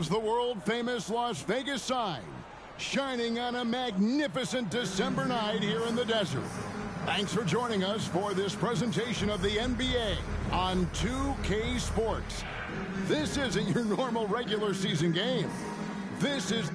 is the world-famous Las Vegas sign, shining on a magnificent December night here in the desert. Thanks for joining us for this presentation of the NBA on 2K Sports. This isn't your normal regular season game. This is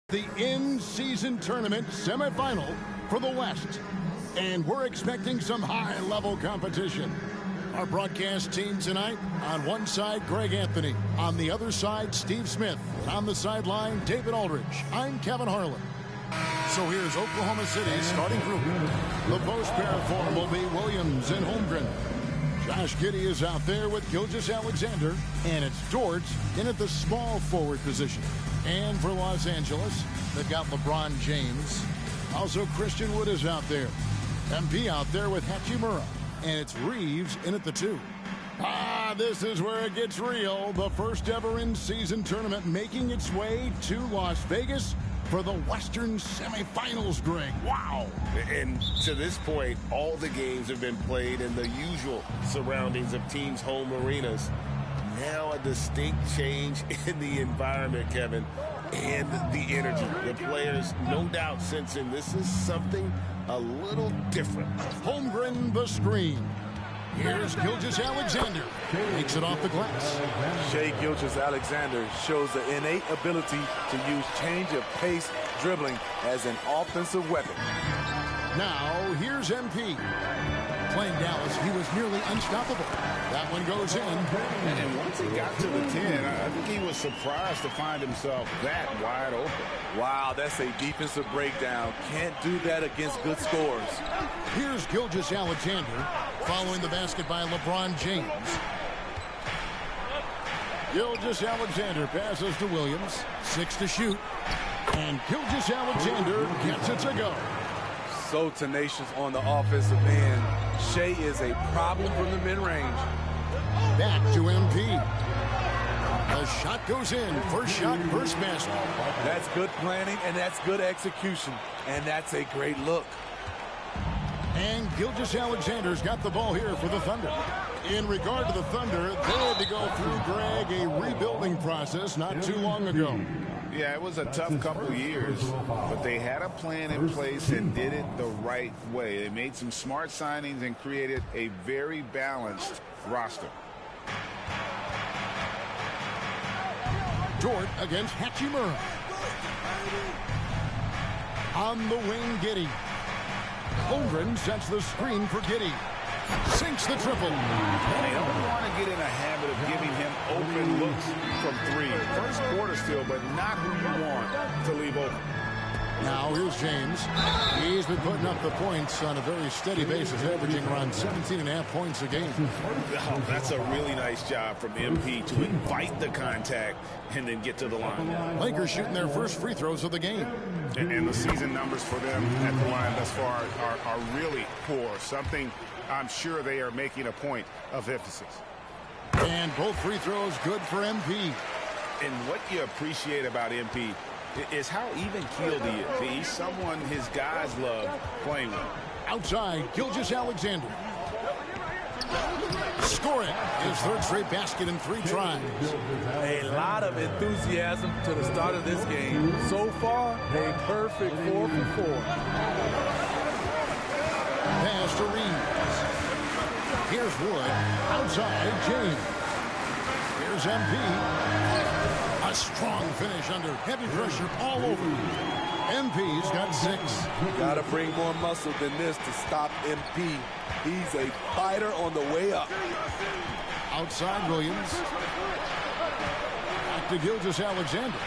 the in-season tournament semifinal for the West. And we're expecting some high-level competition. Our broadcast team tonight, on one side, Greg Anthony. On the other side, Steve Smith. On the sideline, David Aldridge. I'm Kevin Harlan. So here's Oklahoma City's starting group. The post pair form will be Williams and Holmgren. Josh Giddey is out there with Gilgeous-Alexander, and it's Dort in at the small forward position. And for Los Angeles, they've got LeBron James. Also, Christian Wood is out there. MP out there with Hachimura. And it's Reeves in at the 2. This is where it gets real. The first ever in-season tournament making its way to Las Vegas for the Western semifinals, Greg. Wow. And to this point, all the games have been played in the usual surroundings of teams' home arenas. Now a distinct change in the environment, Kevin, and the energy. The players, no doubt, sensing this is something a little different. Holmgren the screen. Here's Gilgeous-Alexander. Takes it off the glass. Shai Gilgeous-Alexander shows the innate ability to use change of pace dribbling as an offensive weapon. Now, here's MP. Playing Dallas, he was nearly unstoppable. That one goes in. And once he got to the 10, I think he was surprised to find himself that wide open. Wow, that's a defensive breakdown. Can't do that against good scores. Here's Gilgeous-Alexander following the basket by LeBron James. Gilgeous-Alexander passes to Williams. 6 to shoot. And Gilgeous-Alexander gets it to go. So tenacious on the offensive end. Shai is a problem from the mid-range. Back to MP. The shot goes in. First shot, first basket. That's good planning, and that's good execution. And that's a great look. And Gilgeous-Alexander's got the ball here for the Thunder. In regard to the Thunder, they had to go through, Greg, a rebuilding process not too long ago. Yeah, it was a tough couple years, but they had a plan in place and did it the right way. They made some smart signings and created a very balanced roster. Dort against Hachimura. On the wing, Giddey. Holmgren sets the screen for Giddey. Sinks the triple. They don't want to get in a habit of giving him open looks from 3. First quarter still, but not who you want to leave open. Now here's James. He's been putting up the points on a very steady basis, averaging around 17.5 points a game. Oh, that's a really nice job from MP to invite the contact and then get to the line. Lakers shooting their first free throws of the game. And the season numbers for them at the line thus far are really poor. Something I'm sure they are making a point of emphasis. And both free throws good for MP. And what you appreciate about MP is how even-keeled he is. He's someone his guys love playing with. Outside, Gilgeous-Alexander. Scoring his third straight basket in 3 tries. A lot of enthusiasm to the start of this game. So far, a perfect 4 for 4. Pass to Reeves. Here's Wood. Outside, James. Here's MP. A strong finish under heavy pressure all over. MP's got 6. Got to bring more muscle than this to stop MP. He's a fighter on the way up. Outside Williams. Back to Gilgeous-Alexander.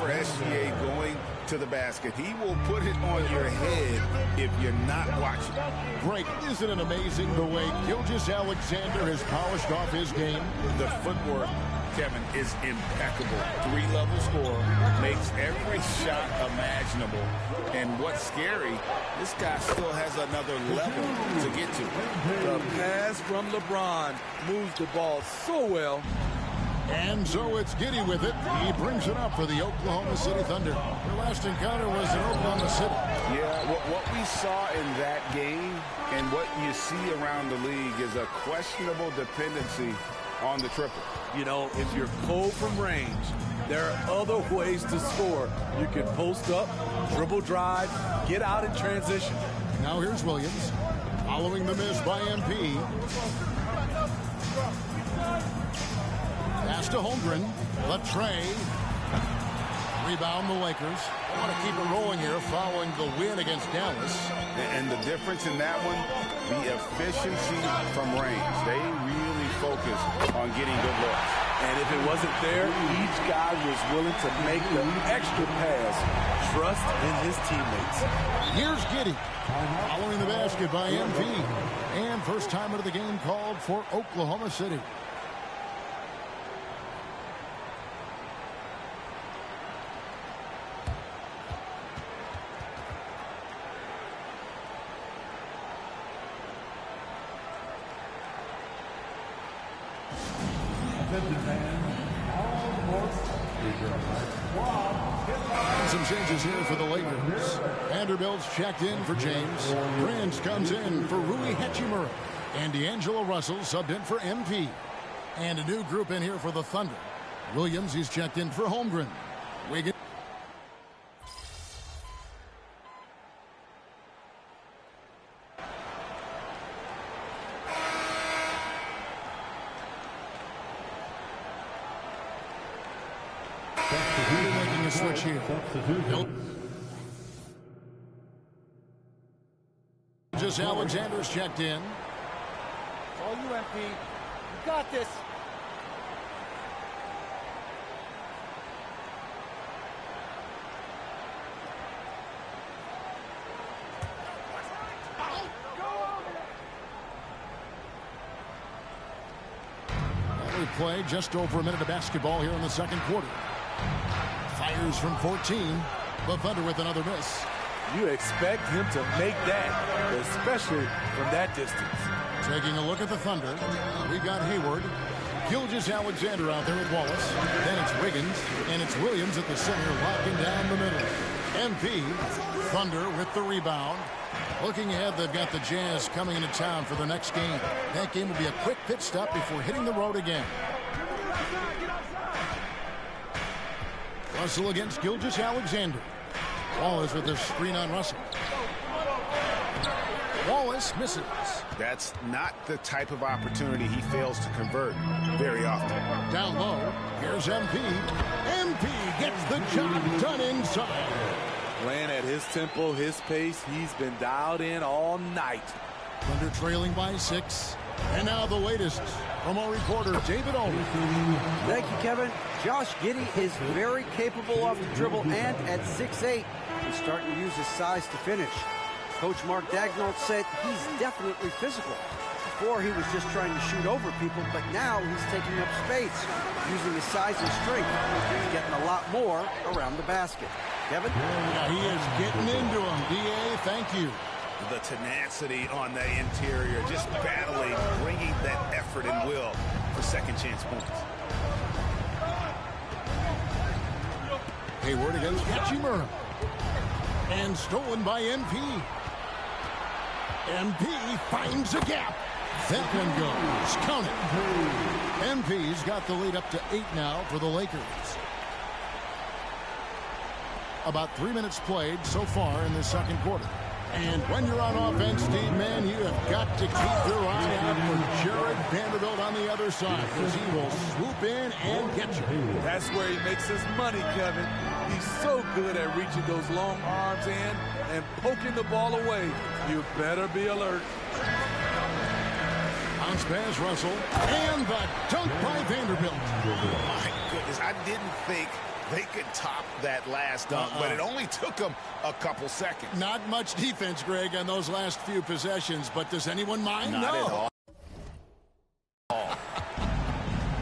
for SGA going to the basket. He will put it on your head if you're not watching. Great. Isn't it amazing the way Gilgeous-Alexander has polished off his game? The footwork, Kevin, is impeccable. 3-level scorer, makes every shot imaginable. And what's scary, this guy still has another level to get to. The pass from LeBron moves the ball so well. And so it's Giddey with it. He brings it up for the Oklahoma City Thunder. Their last encounter was in Oklahoma City. Yeah, what we saw in that game and what you see around the league is a questionable dependency on the triple. You know, if you're cold from range, there are other ways to score. You can post up, dribble drive, get out in transition. Now here's Williams, following the miss by MP. Pass to Holmgren. Latrey. Rebound the Lakers. They want to keep it rolling here following the win against Dallas. And the difference in that one, the efficiency from range. They really focus on getting good looks. And if it wasn't there, each guy was willing to make the extra pass. Trust in his teammates. Here's Giddey. Following the basket by MP. And first timer of the game called for Oklahoma City. Some changes here for the Lakers. Vanderbilt's checked in for James. Prince comes in for Rui Hachimura. And D'Angelo Russell subbed in for MP. And a new group in here for the Thunder. Williams, he's checked in for Holmgren. Wiggins. Making a switch here. Just Alexander's checked in. It's all you, MP. You got this. We play just over a minute of basketball here in the second quarter. Fires from 14. The Thunder with another miss. You expect him to make that, especially from that distance. Taking a look at the Thunder, we've got Hayward, Gilgeous-Alexander out there with Wallace. Then it's Wiggins, and it's Williams at the center, locking down the middle. MP, Thunder with the rebound. Looking ahead, they've got the Jazz coming into town for the next game. That game will be a quick pit stop before hitting the road again. Russell against Gilgeous-Alexander. Wallace with the screen on Russell. Wallace misses. That's not the type of opportunity he fails to convert very often. Down low, here's MP. MP gets the job done inside. Playing at his tempo, his pace, he's been dialed in all night. Thunder trailing by 6. And now the latest from our reporter, David Olney. Thank you, Kevin. Josh Giddey is very capable off the dribble, and at 6'8", he's starting to use his size to finish. Coach Mark Daigneault said he's definitely physical. Before, he was just trying to shoot over people, but now he's taking up space, using his size and strength. He's getting a lot more around the basket. Kevin? Yeah, he is getting into him. D.A., thank you. The tenacity on the interior, just battling, bringing that effort and will for second chance points. Hayward against Hachimura. And stolen by MP. MP finds a gap. That one goes. Count it. MP's got the lead up to 8 now for the Lakers. About 3 minutes played so far in the second quarter. And when you're on offense, Steve, man, you have got to keep your eye out for Jared Vanderbilt on the other side, because he will swoop in and get you. That's where he makes his money, Kevin. He's so good at reaching those long arms in and poking the ball away. You better be alert. Bounce pass, Russell. And the dunk by Vanderbilt. My goodness, I didn't think they could top that last dunk, but it only took them a couple seconds. Not much defense, Greg, on those last few possessions, but does anyone mind? Not no. at all.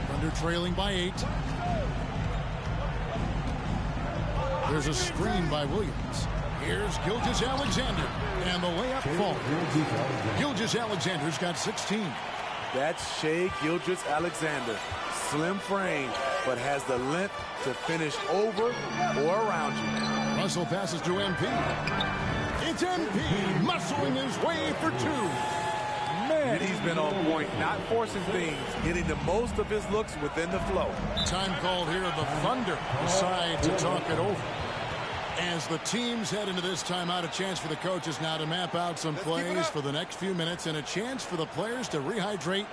Thunder trailing by 8. There's a screen by Williams. Here's Gilgeous-Alexander, and the layup falls. Gilgeous-Alexander's got 16. That's Shai Gilgeous-Alexander. Slim frame, but has the length to finish over or around you. Russell passes to MP. It's MP muscling his way for 2. Man, he's been on point, not forcing things, getting the most of his looks within the flow. Time called here. The Thunder decide to talk it over. As the teams head into this timeout, a chance for the coaches now to map out some plays for the next few minutes and a chance for the players to rehydrate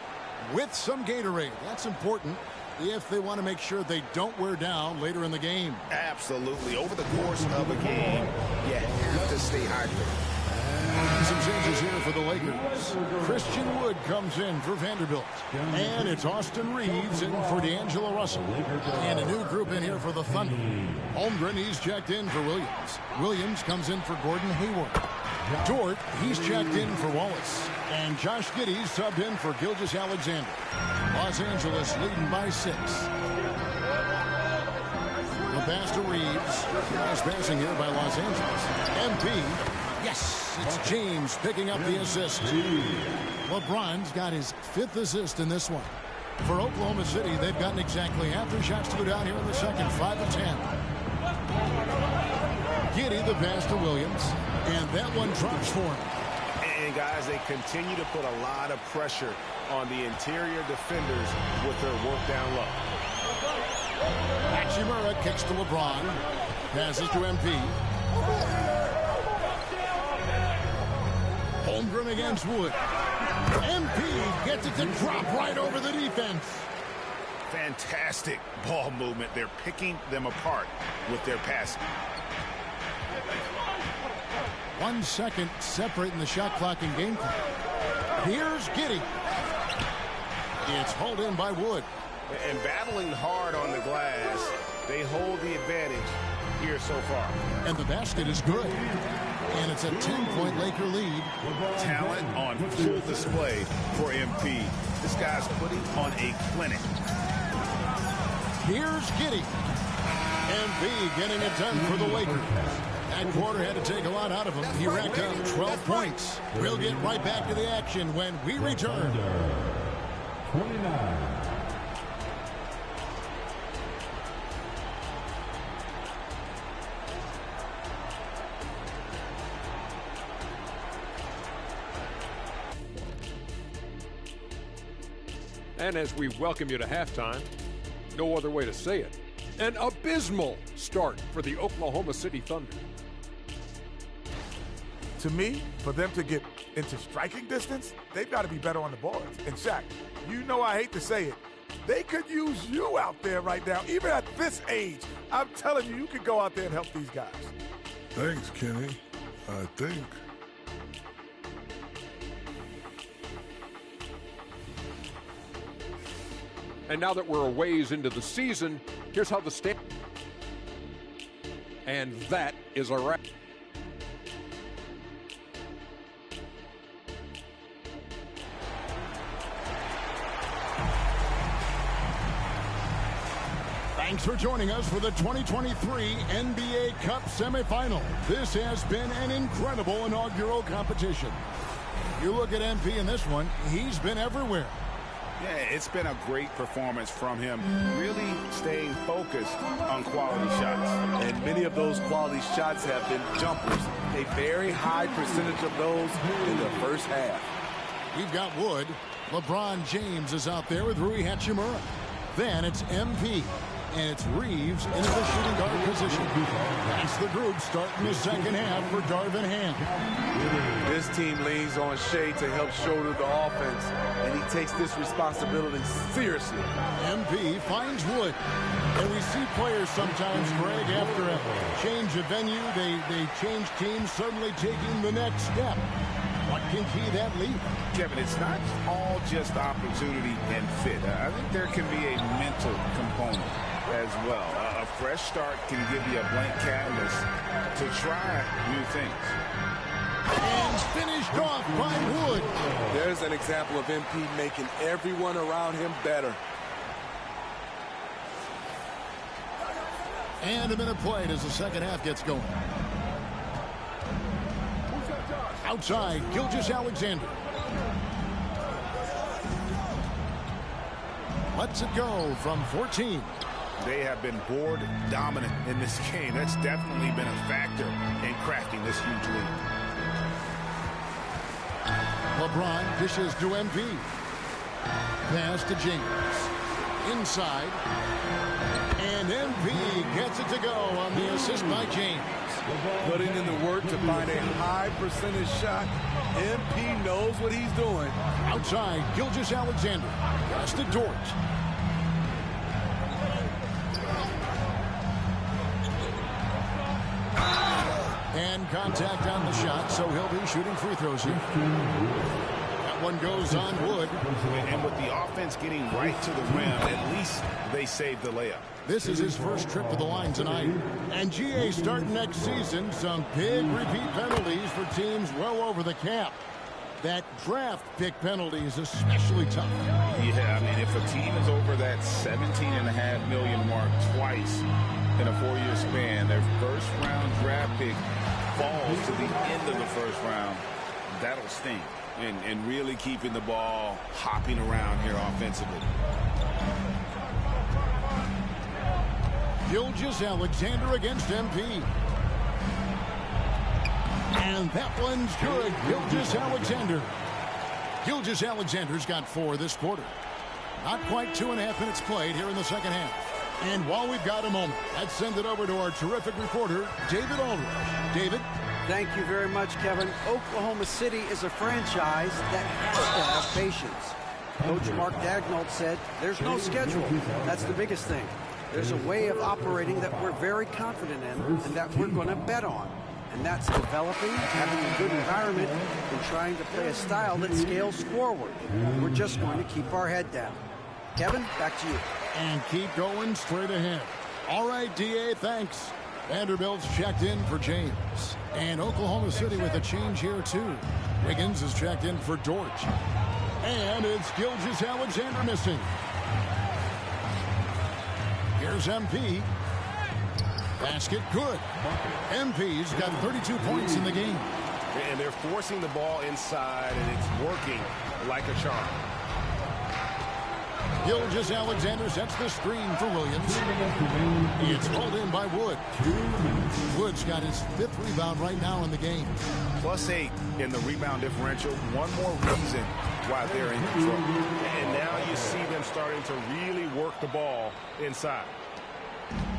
with some Gatorade. That's important if they want to make sure they don't wear down later in the game. Absolutely. Over the course of a game, you have to stay hydrated. Some changes here for the Lakers. Christian Wood comes in for Vanderbilt. And it's Austin Reeves in for D'Angelo Russell. And a new group in here for the Thunder. Holmgren, he's checked in for Williams. Williams comes in for Gordon Hayward. Dort, he's checked in for Wallace. And Josh Giddey's subbed in for Gilgeous-Alexander. Los Angeles leading by 6. The pass to Reeves. Nice passing here by Los Angeles. MP. Yes, it's James picking up the assist. LeBron's got his 5th assist in this one. For Oklahoma City, they've gotten exactly half their shots to go down here in the second, 5 of 10. Giddey the pass to Williams, and that one drops for him. And guys, they continue to put a lot of pressure on the interior defenders with their work down low. Hachimura kicks to LeBron, passes to MP. Holmgren against Wood. MP gets it to drop right over the defense. Fantastic ball movement. They're picking them apart with their passing. 1 second separating the shot clock and game clock. Here's Giddey. It's hauled in by Wood. And battling hard on the glass, they hold the advantage here so far. And the basket is good. And it's a 10-point Laker lead. Talent on full display for MP. This guy's putting on a clinic. Here's Giddey. MP getting it done for the Lakers. That quarter had to take a lot out of him. He racked up 12 points. We'll get right back to the action when we return. 29. And as we welcome you to halftime, no other way to say it, an abysmal start for the Oklahoma City Thunder. To me, for them to get into striking distance, they've got to be better on the boards. And Shaq, you know I hate to say it, they could use you out there right now. Even at this age, I'm telling you, you could go out there and help these guys. Thanks, Kenny. I think. And now that we're a ways into the season, here's how the stand. And that is a wrap. Thanks for joining us for the 2023 NBA Cup semifinal. This has been an incredible inaugural competition. You look at MP in this one, he's been everywhere. Yeah, it's been a great performance from him, really staying focused on quality shots. And many of those quality shots have been jumpers. A very high percentage of those in the first half. We've got Wood. LeBron James is out there with Rui Hachimura. Then it's MP. And it's Reeves into the shooting guard position. That's the group starting the second half for Darvin Ham. This team leans on Shai to help shoulder the offense, and he takes this responsibility seriously. MP finds Wood. And we see players sometimes, Greg, after a change of venue, they change teams, suddenly taking the next step. What can key that lead? Kevin, it's not all just opportunity and fit. I think there can be a mental component as well. A fresh start can give you a blank canvas to try new things. And finished off by Wood. There's an example of MP making everyone around him better. And a minute played as the second half gets going. Outside, Gilgeous-Alexander. Lets it go from 14. They have been board dominant in this game. That's definitely been a factor in crafting this huge lead. LeBron dishes to MP. Pass to James. Inside. And MP gets it to go on the assist by James. Putting in the work to find a high percentage shot. MP knows what he's doing. Outside, Gilgeous-Alexander. Pass to Dort. And contact on the shot, so he'll be shooting free throws here. That one goes on Wood. And with the offense getting right to the rim, at least they saved the layup. This is his first trip to the line tonight. And GA starting next season, some big repeat penalties for teams well over the cap. That draft pick penalty is especially tough. Yeah, I mean, if a team is over that $17.5 million mark twice in a 4-year span, their first-round draft pick falls to the end of the first round, that'll sting. And really keeping the ball hopping around here offensively. Gilgeous-Alexander against MP. And that one's good. Gilgeous-Alexander. Gilgeous-Alexander's got 4 this quarter. Not quite 2.5 minutes played here in the second half. And while we've got a moment, let's send it over to our terrific reporter, David Aldridge. David? Thank you very much, Kevin. Oklahoma City is a franchise that has to have patience. Coach Mark Daigneault said there's no schedule. That's the biggest thing. There's a way of operating that we're very confident in and that we're going to bet on. And that's developing, having a good environment, and trying to play a style that scales forward. We're just going to keep our head down. Kevin, back to you. And keep going straight ahead. All right, DA, thanks. Vanderbilt's checked in for James. And Oklahoma City with a change here, too. Wiggins is checked in for Dort. And it's Gilgeous-Alexander missing. Here's MP. Basket good. MP's got 32 points in the game. And they're forcing the ball inside, and it's working like a charm. Gilgeous-Alexander sets the screen for Williams. It's pulled in by Wood. Wood's got his 5th rebound right now in the game. +8 in the rebound differential. One more reason why they're in control. And now you see them starting to really work the ball inside.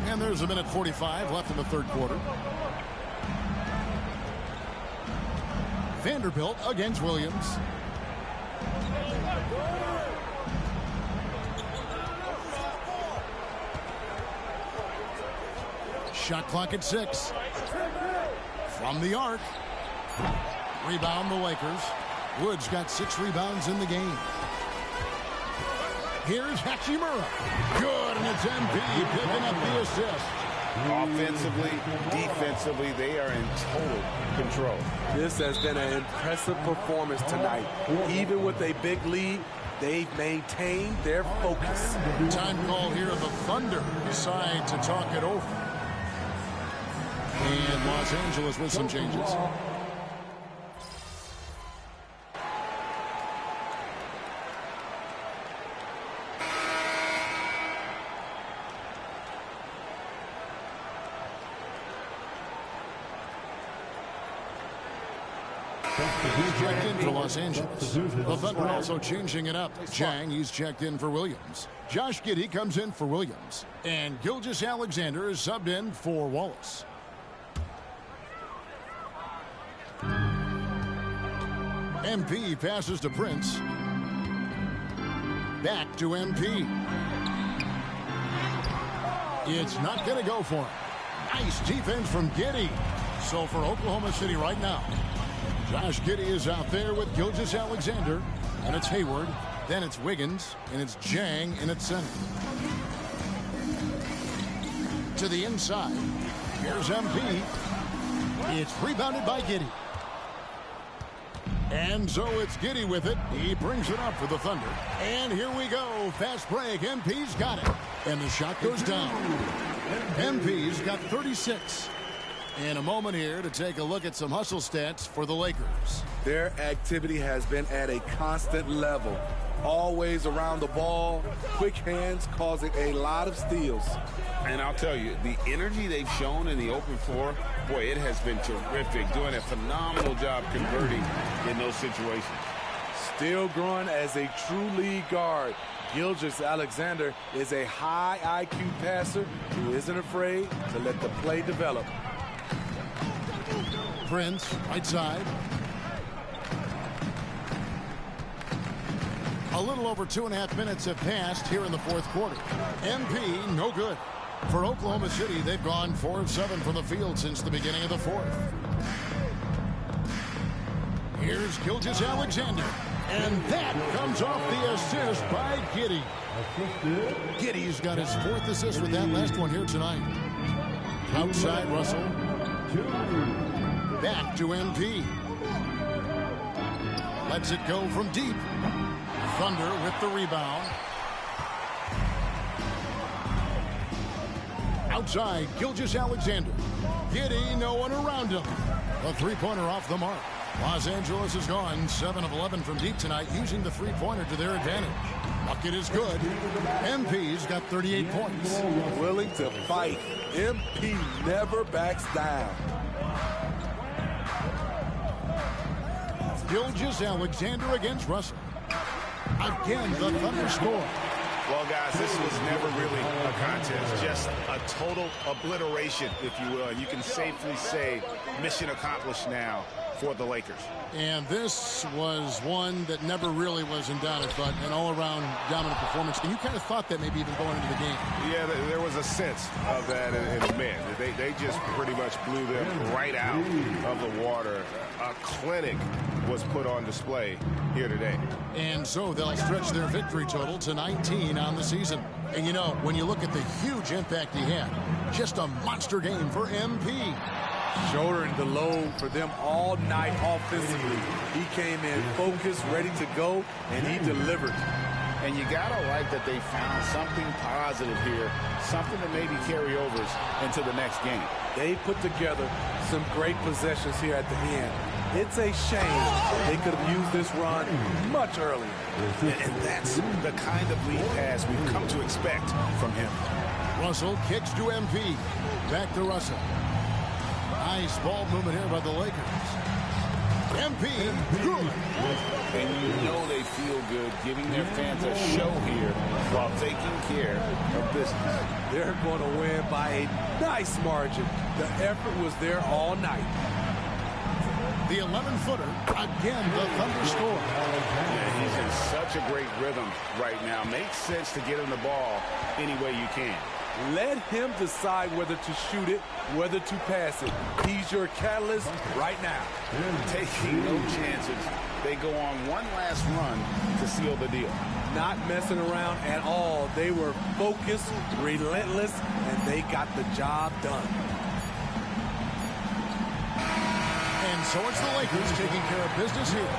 And there's 1:45 left in the third quarter. Vanderbilt against Williams. Shot clock at 6. From the arc. Rebound the Lakers. Wood's got 6 rebounds in the game. Here's Hachimura. Good, and it's MP picking up the assist. Offensively, defensively, they are in total control. This has been an impressive performance tonight. Even with a big lead, they've maintained their focus. Time call here. The Thunder decide to talk it over. And Los Angeles with some changes. He's checked in for Los Angeles. The Thunder also changing it up. Jang, he's checked in for Williams. Josh Giddey comes in for Williams. And Gilgeous-Alexander is subbed in for Wallace. MP passes to Prince. Back to MP. It's not going to go for him. Nice defense from Giddey. So for Oklahoma City right now, Josh Giddey is out there with Gilgeous-Alexander, and it's Hayward, then it's Wiggins, and it's Jang, and it's center. to the inside. Here's MP. It's rebounded by Giddey. And so it's Giddey with it. He brings it up for the Thunder. And here we go. Fast break. MP's got it. And the shot goes down. MP's got 36. In a moment here to take a look at some hustle stats for the Lakers. Their activity has been at a constant level. Always around the ball, quick hands causing a lot of steals. And I'll tell you, the energy they've shown in the open floor, boy, it has been terrific. Doing a phenomenal job converting in those situations. Still growing as a true lead guard. Gilgeous-Alexander is a high IQ passer who isn't afraid to let the play develop. Prince, right side. A little over 2.5 minutes have passed here in the fourth quarter. MP, no good. For Oklahoma City, they've gone 4 of 7 from the field since the beginning of the fourth. Here's Gilgeous-Alexander. And that comes off the assist by Giddey. Giddey's got his 4th assist with that last one here tonight. Outside Russell. Back to MP. Lets it go from deep. Thunder with the rebound. Outside, Gilgeous-Alexander. Giddey, no one around him. A three-pointer off the mark. Los Angeles has gone 7 of 11 from deep tonight, using the three-pointer to their advantage. Bucket is good. MP's got 38 points. Willing to fight. MP never backs down. Gilgeous-Alexander against Russell. Again, the Thunder score. Well, guys, this was never really a contest. Just a total obliteration, if you will. And you can safely say mission accomplished now for the Lakers. And this was one that never really was in doubt, but an all-around dominant performance. And you kind of thought that maybe even going into the game. Yeah, there was a sense of that in the men. They just pretty much blew them right out of the water. A clinic was put on display here today. And so they'll stretch their victory total to 19 on the season. And you know, when you look at the huge impact he had, just a monster game for MP. Shouldering the load for them all night offensively. He came in focused, ready to go, and he delivered. And you gotta like that they found something positive here, something to maybe carry overs into the next game. They put together some great possessions here at the end. It's a shame they could have used this run much earlier. And that's the kind of lead pass we've come to expect from him. Russell kicks to MP. Back to Russell. Nice ball movement here by the Lakers. MP, good. And you know they feel good giving their fans a show here while taking care of business. They're going to win by a nice margin. The effort was there all night. The 11-footer, again, the Thunder score. Yeah, he's in such a great rhythm right now. Makes sense to get him the ball any way you can. Let him decide whether to shoot it, whether to pass it. He's your catalyst right now. Taking no chances. They go on one last run to seal the deal. Not messing around at all. They were focused, relentless, and they got the job done. And so it's the Lakers taking care of business here.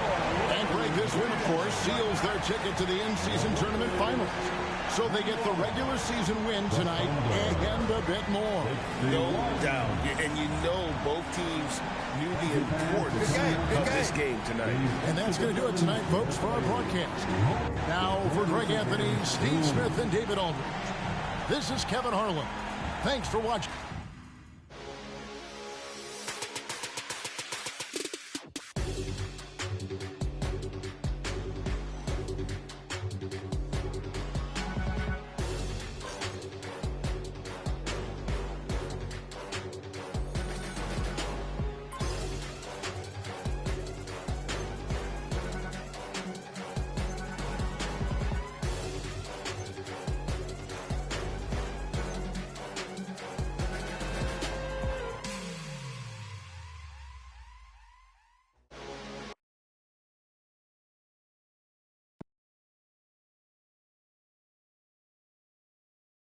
And Greg, this win, of course, seals their ticket to the in-season tournament finals. So they get the regular season win tonight and a bit more. No doubt. And you know both teams knew the importance of this game tonight. And that's going to do it tonight, folks, for our broadcast. Now, for Greg Anthony, Steve Smith, and David Aldridge, this is Kevin Harlan. Thanks for watching.